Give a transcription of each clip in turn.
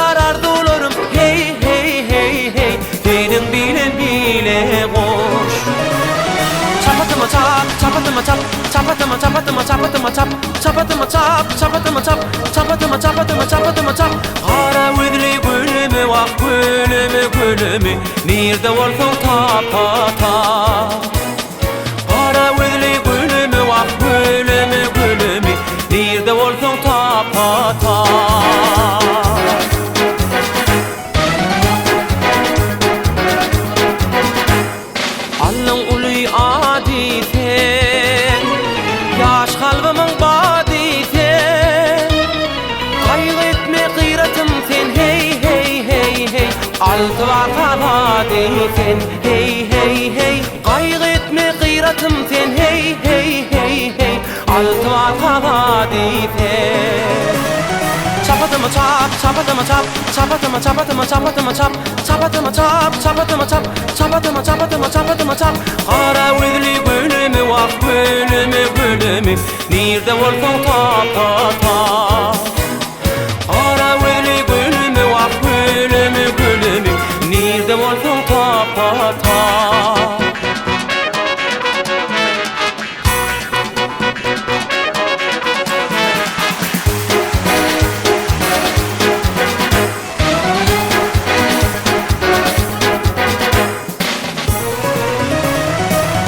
Arar ardularım hey hey hey hey, benim bile koş. Çapatıma çap, çapatıma çap, çapatıma çapatıma çapatıma çap, çapatıma çap, çapatıma çap, çapatıma çapatıma çapatıma çap. Ara vidli gülümü vak gülümü, nerede olsun tapa tap. Ara vidli gülümü vak gülümü, nerede olsun tapa tap. Allah'ın ulu adi sen, yaş kalbımın badi sen. Kaygı etme gıyratım sen hey hey hey hey, altı vaka vadi sen hey hey hey. Kaygı etme gıyratım sen hey hey hey hey, altı vaka vadi sen. Çapatıma çap, çapatıma çap, çapatıma çapatıma çapatıma çap, çapatıma çap, çapatıma çap, çapatıma çapatıma çapatıma çap. Kara vidli gülümü vak gülümü, nerede olsun tapa tap. Kara vidli gülümü vak gülümü, nerede olsun tapa tap.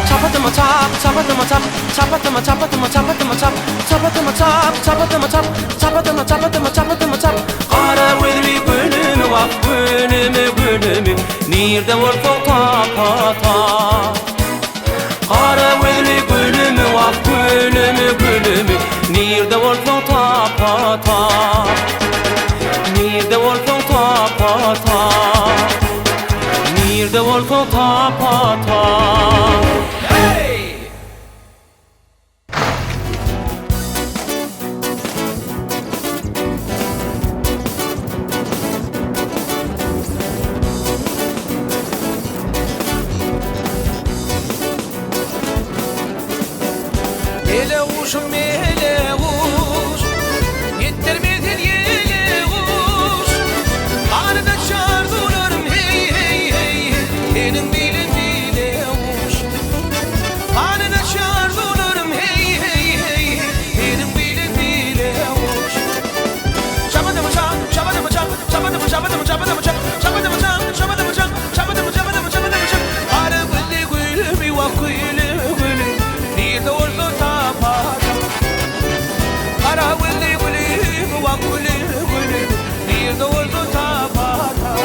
Çapatıma çap, çapatıma çap, çapatıma çapatıma çapatıma çap, çapatıma çap, çapatıma çap, çapatıma çapatıma çapatıma çap. Kara vidli gülümü vak gülümü, nerede olsun tapa tap. Kara vidli gülümü vak gülümü, nerede olsun tapa tap. Nerede olsun tapa tap, nerede olsun tapa tap. Melekuşum melekuş, yettirmedin yelekuş. Karnına çardılarım hey hey hey, benim bilekuş. Karnına çardılarım hey hey hey, benim bilekuş. Çapatıma çap, çapatıma çap, çapatıma çapatıma çapatıma çap, çapatıma çap, çapatıma çap, çapatıma çapatıma çapatıma çap. Ara gülü gülü vak gülü gülü, nerede olsun tapa tap. Ara gülü gülü vak gülü gülü, nerede olsun tapa tap.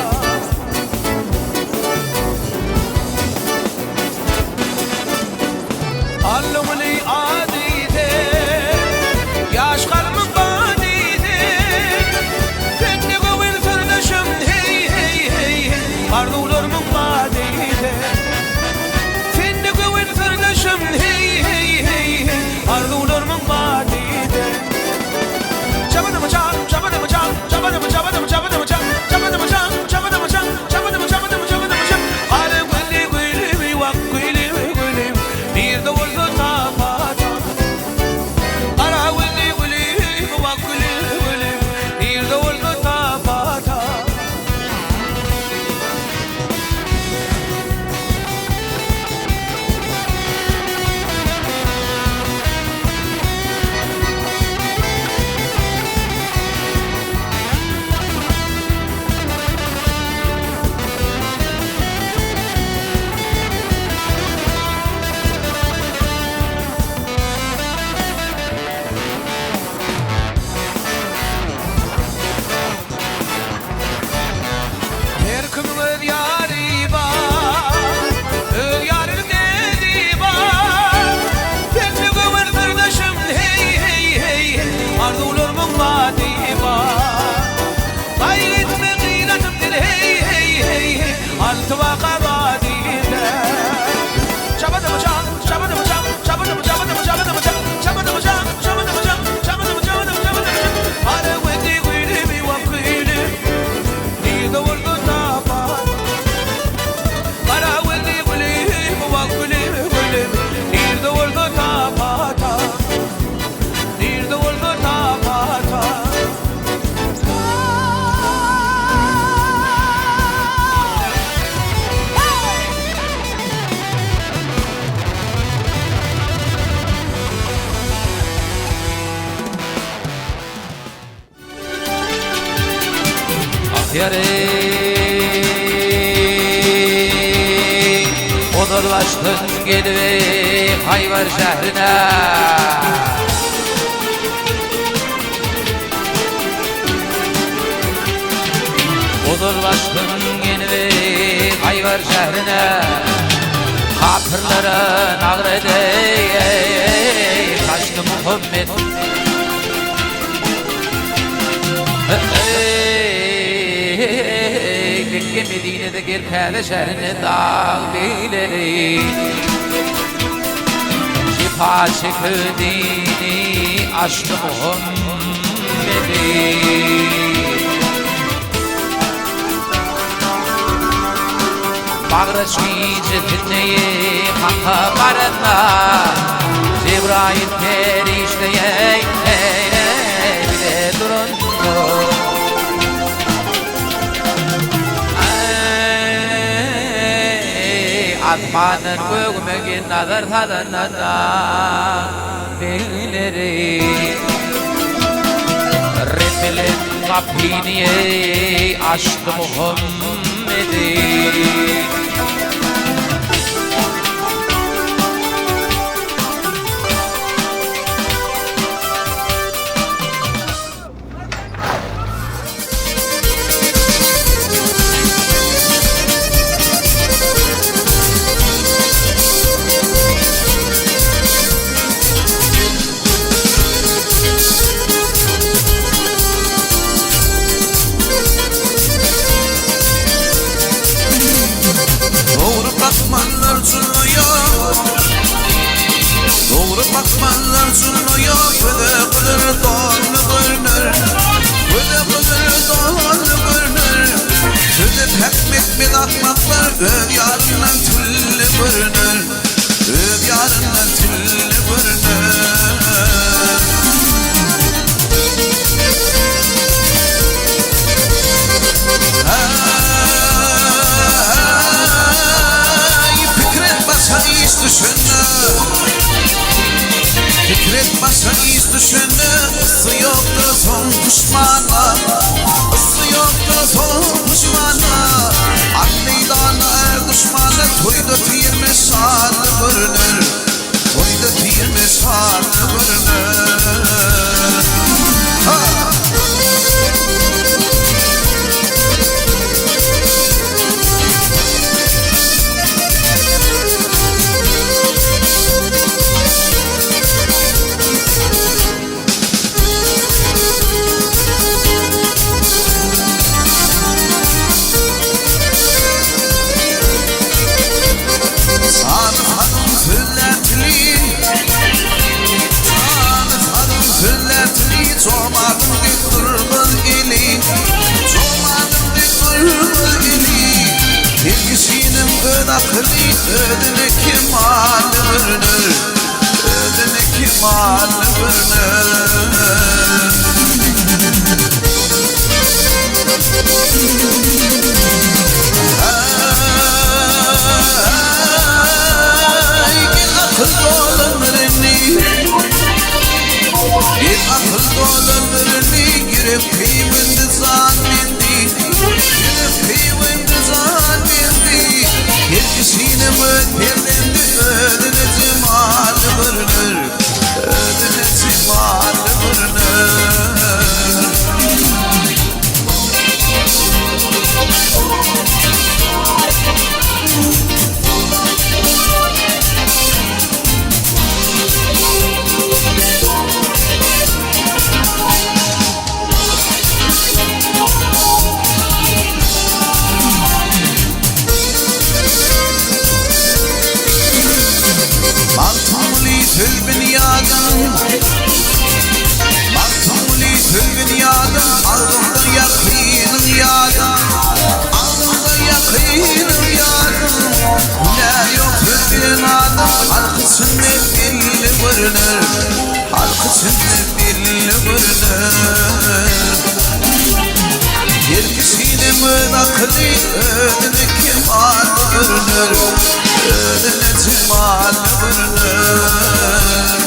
Allah'ın ulu adide, yaş kalbim badide. Kendi gönül sırdaşım hey hey hey, arzularımın badide. Kendi gönül sırdaşım hey hey hey, arzularımın badide. Çapatıma çap, çapatıma çap, çapatıma çapatıma çapatıma çap, çapatıma çap, çapatıma çap, çapatıma çapatıma çapatıma çap. Ara gülü gülü vak gülü gülü, nerede olsun tapa tap. Ara gülü gülü vak gülü gülü, nerede olsun tapa tap. Her kimin öz yari var, öz yarının dedi var. Kendi gönül sırdaşım hey hey hey, arzularımın vadi var. Gayretme gıyratımdır hey hey hey, altı vaka vadide. Çapatıma çap, çapatıma çap, çapatıma çapatıma çapatıma çap, çapatıma çap, çapatıma çap, çapatıma çapatıma çapatıma çap. Ara gülü gülü vak gülü, nerede olsun tapa. Ara gülü gülü vak gülü gülü, nerede olsun tapa tap. Nerede olsun tapa tap. yere odurlaştın gelip Hayvar şehrine. Odurlaştın gelip Hayvar şehrine. Kapırların ağrıdı kaçtı Muhammed. Mekke Medine'de Gerkale şehrine dağ beyleri şifa çekildini aşkı Muhammed'i. Bağrışmayıcı fitneyi hakka barınma Cebrail perişteye bile durun. Atmanın göğümün nazar tadına beyleri Rezilin kapiniye aşkı Muhammed'i. Doğru bakmanlar sunuyor Böyle kılır doğru görünür Böyle kılır doğru görünür Tüdüp hekmek bil atmaklar Öv yarından tülli görünür Öv yarından tülli görünür. Fikret başa iş düşündü Isı yoktu son pişmana Isı yoktu son pişmana Ak meydana er düşmanı Toyda tiyirme şarlı görünür Toyda tiyirme şarlı görünür. Çoğmadım bir kurban ili Çoğmadım bir kurban ili Bilgisinin ödaklı Ödüne kimalı görünür Ödüne kimalı görünür. Gel akıl olanlarını Gel akıl olanlarını Girip kıyımında zannendi Girip kıyımında zannendi Herkesine mütterlendi Ödüne cimalı görünür Ödüne cimalı görünür. Maktuli tülbün yadım Aldımda yakînim yadım Aldımda yakînim yadım Ne yok tülbün adım Halk içinde belli görünür Halk içinde belli görünür. Herkesine münakli Ödüne kimal görünür Ödüne cimal görünür.